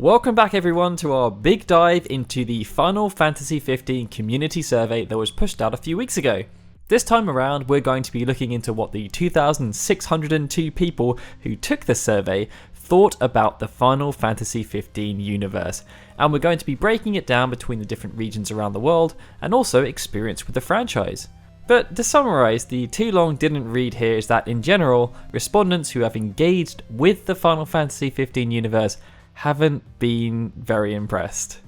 Welcome back everyone to our big dive into the Final Fantasy XV community survey that was pushed out a few weeks ago. This time around we're going to be looking into what the 2,602 people who took the survey thought about the Final Fantasy XV universe, and we're going to be breaking it down between the different regions around the world and also experience with the franchise. But to summarise, the too long didn't read here is that in general, respondents who have engaged with the Final Fantasy XV universe haven't been very impressed.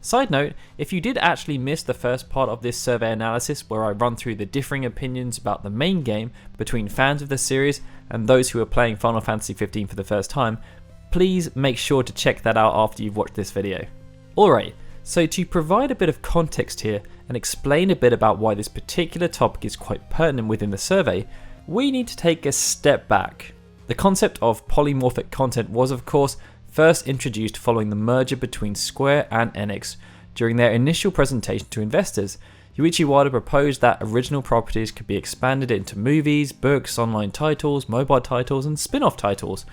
Side note, if you did actually miss the first part of this survey analysis where I run through the differing opinions about the main game between fans of the series and those who are playing Final Fantasy XV for the first time, please make sure to check that out after you've watched this video. Alright, so to provide a bit of context here and explain a bit about why this particular topic is quite pertinent within the survey, we need to take a step back. The concept of polymorphic content was of course first introduced following the merger between Square and Enix. During their initial presentation to investors, Yuichi Wada proposed that original properties could be expanded into movies, books, online titles, mobile titles, and spin-off titles.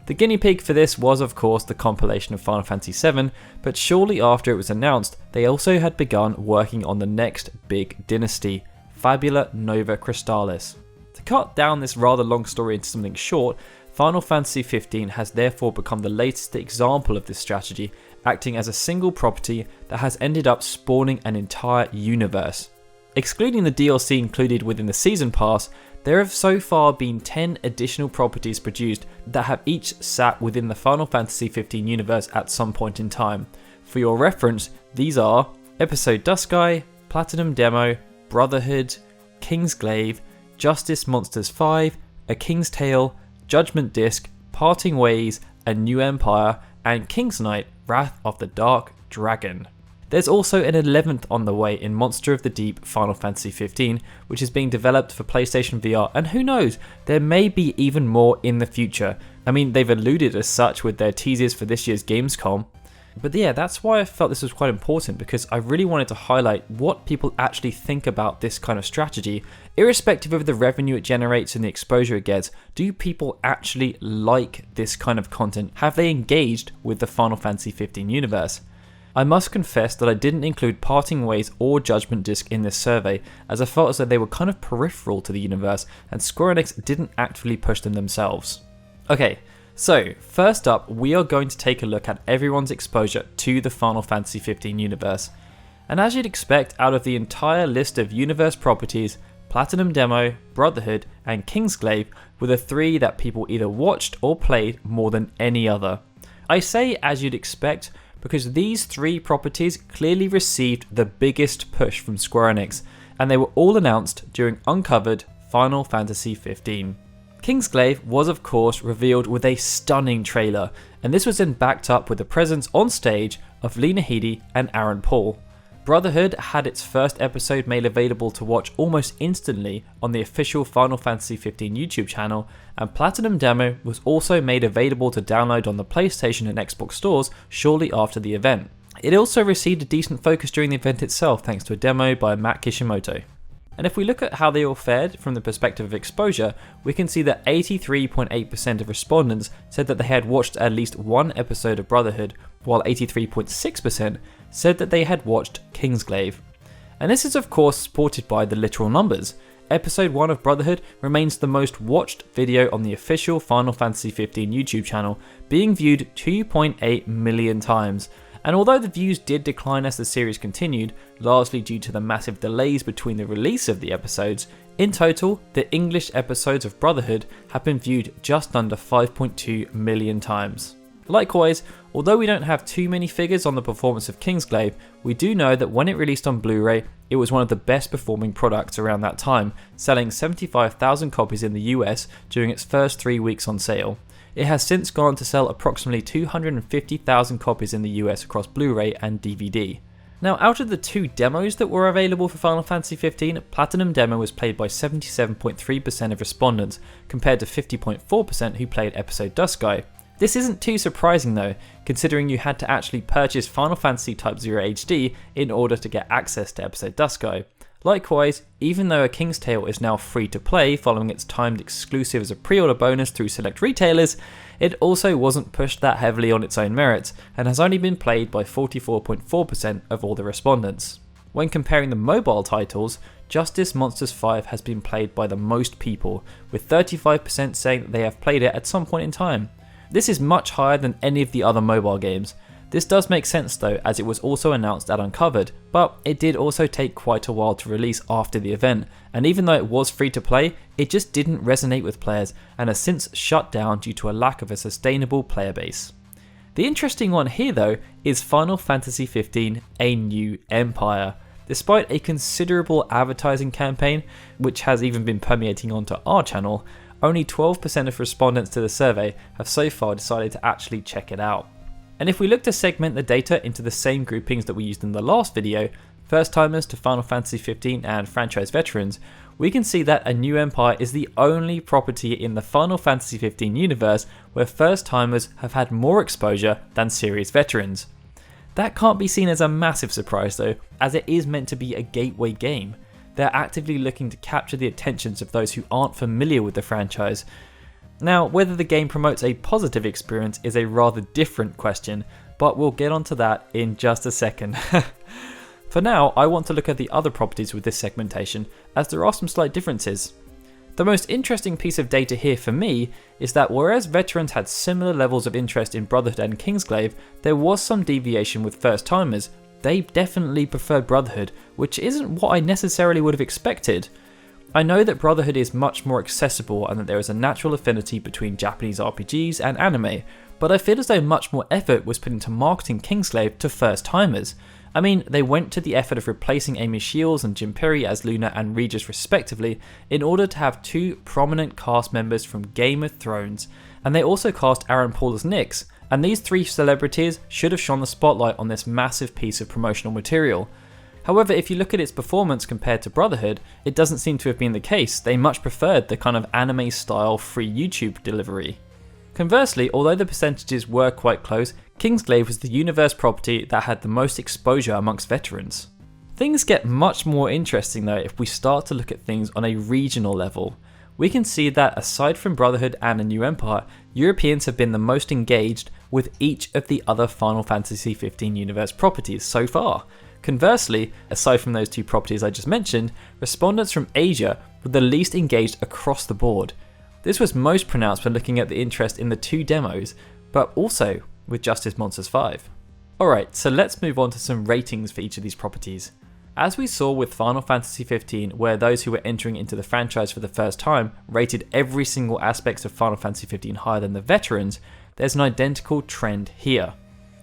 The guinea pig for this was of course the compilation of Final Fantasy VII, but shortly after it was announced, they also had begun working on the next big dynasty, Fabula Nova Crystallis. To cut down this rather long story into something short, Final Fantasy XV has therefore become the latest example of this strategy, acting as a single property that has ended up spawning an entire universe. Excluding the DLC included within the Season Pass, there have so far been 10 additional properties produced that have each sat within the Final Fantasy XV universe at some point in time. For your reference, these are Episode Dusky, Platinum Demo, Brotherhood, Kingsglaive, Justice Monsters 5, A King's Tale, Judgment Disc, Parting Ways, A New Empire, and King's Knight, Wrath of the Dark Dragon. There's also an 11th on the way in Monster of the Deep Final Fantasy XV, which is being developed for PlayStation VR, and who knows, there may be even more in the future. I mean, they've alluded as such with their teasers for this year's Gamescom. But yeah, that's why I felt this was quite important, because I really wanted to highlight what people actually think about this kind of strategy. Irrespective of the revenue it generates and the exposure it gets, do people actually like this kind of content? Have they engaged with the Final Fantasy XV universe? I must confess that I didn't include Parting Ways or Judgment Disc in this survey, as I felt as though they were kind of peripheral to the universe and Square Enix didn't actively push them themselves. Okay, so first up we are going to take a look at everyone's exposure to the Final Fantasy XV universe. And as you'd expect, out of the entire list of universe properties, Platinum Demo, Brotherhood, and Kingsglaive were the three that people either watched or played more than any other. I say as you'd expect because these three properties clearly received the biggest push from Square Enix, and they were all announced during Uncovered Final Fantasy XV. Kingsglaive was of course revealed with a stunning trailer, and this was then backed up with the presence on stage of Lena Headey and Aaron Paul. Brotherhood had its first episode made available to watch almost instantly on the official Final Fantasy XV YouTube channel, and Platinum Demo was also made available to download on the PlayStation and Xbox stores shortly after the event. It also received a decent focus during the event itself thanks to a demo by Matt Kishimoto. And if we look at how they all fared from the perspective of exposure, we can see that 83.8% of respondents said that they had watched at least one episode of Brotherhood, while 83.6% said that they had watched Kingsglaive. And this is of course supported by the literal numbers. Episode 1 of Brotherhood remains the most watched video on the official Final Fantasy XV YouTube channel, being viewed 2.8 million times. And although the views did decline as the series continued, largely due to the massive delays between the release of the episodes, in total, the English episodes of Brotherhood have been viewed just under 5.2 million times. Likewise, although we don't have too many figures on the performance of Kingsglaive, we do know that when it released on Blu-ray, it was one of the best performing products around that time, selling 75,000 copies in the US during its first 3 weeks on sale. It has since gone on to sell approximately 250,000 copies in the US across Blu-ray and DVD. Now, out of the two demos that were available for Final Fantasy XV, Platinum Demo was played by 77.3% of respondents, compared to 50.4% who played Episode Dusky. This isn't too surprising though, considering you had to actually purchase Final Fantasy Type 0 HD in order to get access to Episode Dusky. Likewise, even though A King's Tale is now free to play following its timed exclusive as a pre-order bonus through select retailers, it also wasn't pushed that heavily on its own merits and has only been played by 44.4% of all the respondents. When comparing the mobile titles, Justice Monsters 5 has been played by the most people, with 35% saying that they have played it at some point in time. This is much higher than any of the other mobile games. This does make sense though, as it was also announced at Uncovered, but it did also take quite a while to release after the event, and even though it was free to play, it just didn't resonate with players and has since shut down due to a lack of a sustainable player base. The interesting one here though is Final Fantasy XV: A New Empire. Despite a considerable advertising campaign, which has even been permeating onto our channel, only 12% of respondents to the survey have so far decided to actually check it out. And if we look to segment the data into the same groupings that we used in the last video, first timers to Final Fantasy XV and franchise veterans, we can see that A New Empire is the only property in the Final Fantasy XV universe where first timers have had more exposure than series veterans. That can't be seen as a massive surprise though, as it is meant to be a gateway game. They're actively looking to capture the attentions of those who aren't familiar with the franchise. Now, whether the game promotes a positive experience is a rather different question, but we'll get onto that in just a second. For now, I want to look at the other properties with this segmentation, as there are some slight differences. The most interesting piece of data here for me is that whereas veterans had similar levels of interest in Brotherhood and Kingsglaive, there was some deviation with first timers. They definitely preferred Brotherhood, which isn't what I necessarily would have expected. I know that Brotherhood is much more accessible and that there is a natural affinity between Japanese RPGs and anime, but I feel as though much more effort was put into marketing Kingsglaive to first timers. I mean, they went to the effort of replacing Amy Shields and Jim Perry as Luna and Regis respectively in order to have two prominent cast members from Game of Thrones, and they also cast Aaron Paul as Nyx, and these three celebrities should have shone the spotlight on this massive piece of promotional material. However, if you look at its performance compared to Brotherhood, it doesn't seem to have been the case. They much preferred the kind of anime style free YouTube delivery. Conversely, although the percentages were quite close, Kingsglaive was the universe property that had the most exposure amongst veterans. Things get much more interesting though if we start to look at things on a regional level. We can see that aside from Brotherhood and A New Empire, Europeans have been the most engaged with each of the other Final Fantasy XV universe properties so far. Conversely, aside from those two properties I just mentioned, respondents from Asia were the least engaged across the board. This was most pronounced when looking at the interest in the two demos, but also with Justice Monsters 5. Alright, so let's move on to some ratings for each of these properties. As we saw with Final Fantasy XV, where those who were entering into the franchise for the first time rated every single aspect of Final Fantasy XV higher than the veterans, there's an identical trend here.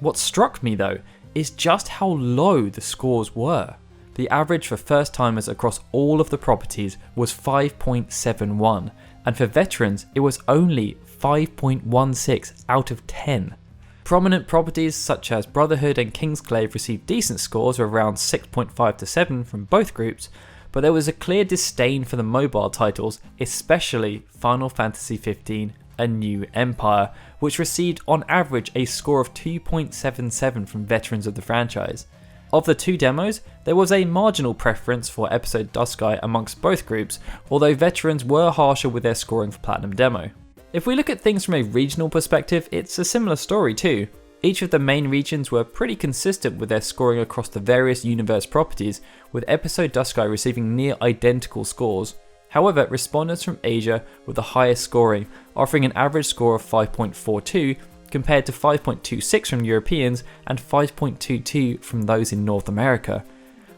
What struck me though is just how low the scores were. The average for first timers across all of the properties was 5.71, and for veterans it was only 5.16 out of 10. Prominent properties such as Brotherhood and Kingsglaive received decent scores of around 6.5 to 7 from both groups, but there was a clear disdain for the mobile titles, especially Final Fantasy XV: A New Empire, which received on average a score of 2.77 from veterans of the franchise. Of the two demos, there was a marginal preference for Episode Duskai amongst both groups, although veterans were harsher with their scoring for Platinum Demo. If we look at things from a regional perspective, it's a similar story too. Each of the main regions were pretty consistent with their scoring across the various universe properties, with Episode Duskai receiving near identical scores. However, respondents from Asia were the highest scoring, offering an average score of 5.42 compared to 5.26 from Europeans and 5.22 from those in North America.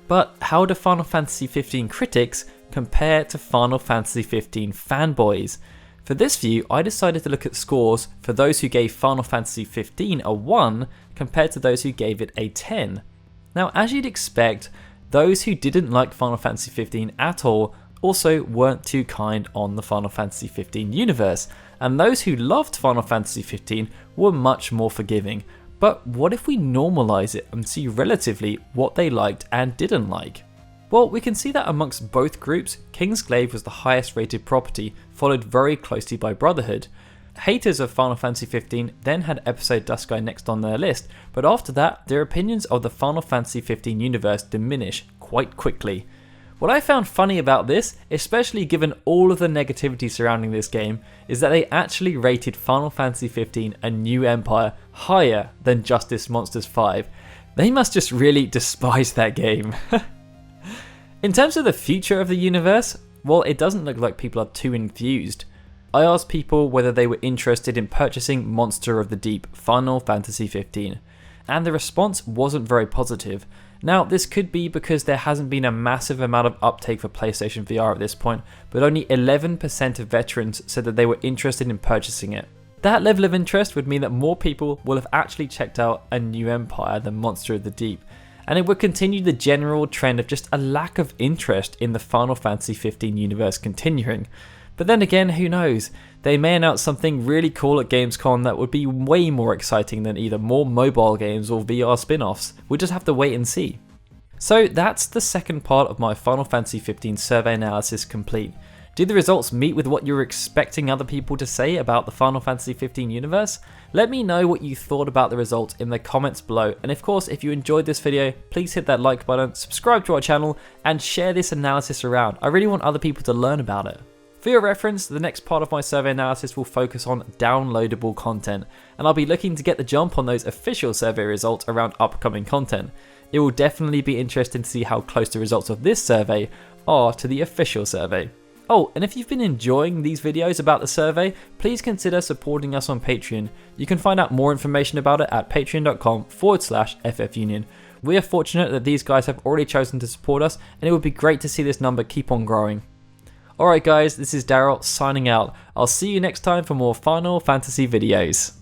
But how do Final Fantasy XV critics compare to Final Fantasy XV fanboys? For this view, I decided to look at scores for those who gave Final Fantasy XV a 1 compared to those who gave it a 10. Now, as you'd expect, those who didn't like Final Fantasy XV at all also weren't too kind on the Final Fantasy XV universe, and those who loved Final Fantasy XV were much more forgiving. But what if we normalize it and see relatively what they liked and didn't like? Well, we can see that amongst both groups, Kingsglaive was the highest rated property, followed very closely by Brotherhood. Haters of Final Fantasy XV then had Episode Duskai next on their list, but after that, their opinions of the Final Fantasy XV universe diminish quite quickly. What I found funny about this, especially given all of the negativity surrounding this game, is that they actually rated Final Fantasy XV A New Empire higher than Justice Monsters 5. They must just really despise that game. In terms of the future of the universe, well, it doesn't look like people are too enthused. I asked people whether they were interested in purchasing Monster of the Deep Final Fantasy XV, and the response wasn't very positive. Now, this could be because there hasn't been a massive amount of uptake for PlayStation VR at this point, but only 11% of veterans said that they were interested in purchasing it. That level of interest would mean that more people will have actually checked out A New Empire than Monster of the Deep, and it would continue the general trend of just a lack of interest in the Final Fantasy XV universe continuing. But then again, who knows? They may announce something really cool at Gamescom that would be way more exciting than either more mobile games or VR spin-offs. We'll just have to wait and see. So that's the second part of my Final Fantasy XV survey analysis complete. Did the results meet with what you were expecting other people to say about the Final Fantasy XV universe? Let me know what you thought about the results in the comments below, and of course if you enjoyed this video, please hit that like button, subscribe to our channel, and share this analysis around. I really want other people to learn about it. For your reference, the next part of my survey analysis will focus on downloadable content, and I'll be looking to get the jump on those official survey results around upcoming content. It will definitely be interesting to see how close the results of this survey are to the official survey. Oh, and if you've been enjoying these videos about the survey, please consider supporting us on Patreon. You can find out more information about it at patreon.com/FFUnion. We are fortunate that these guys have already chosen to support us, and it would be great to see this number keep on growing. Alright guys, this is Daryl signing out. I'll see you next time for more Final Fantasy videos.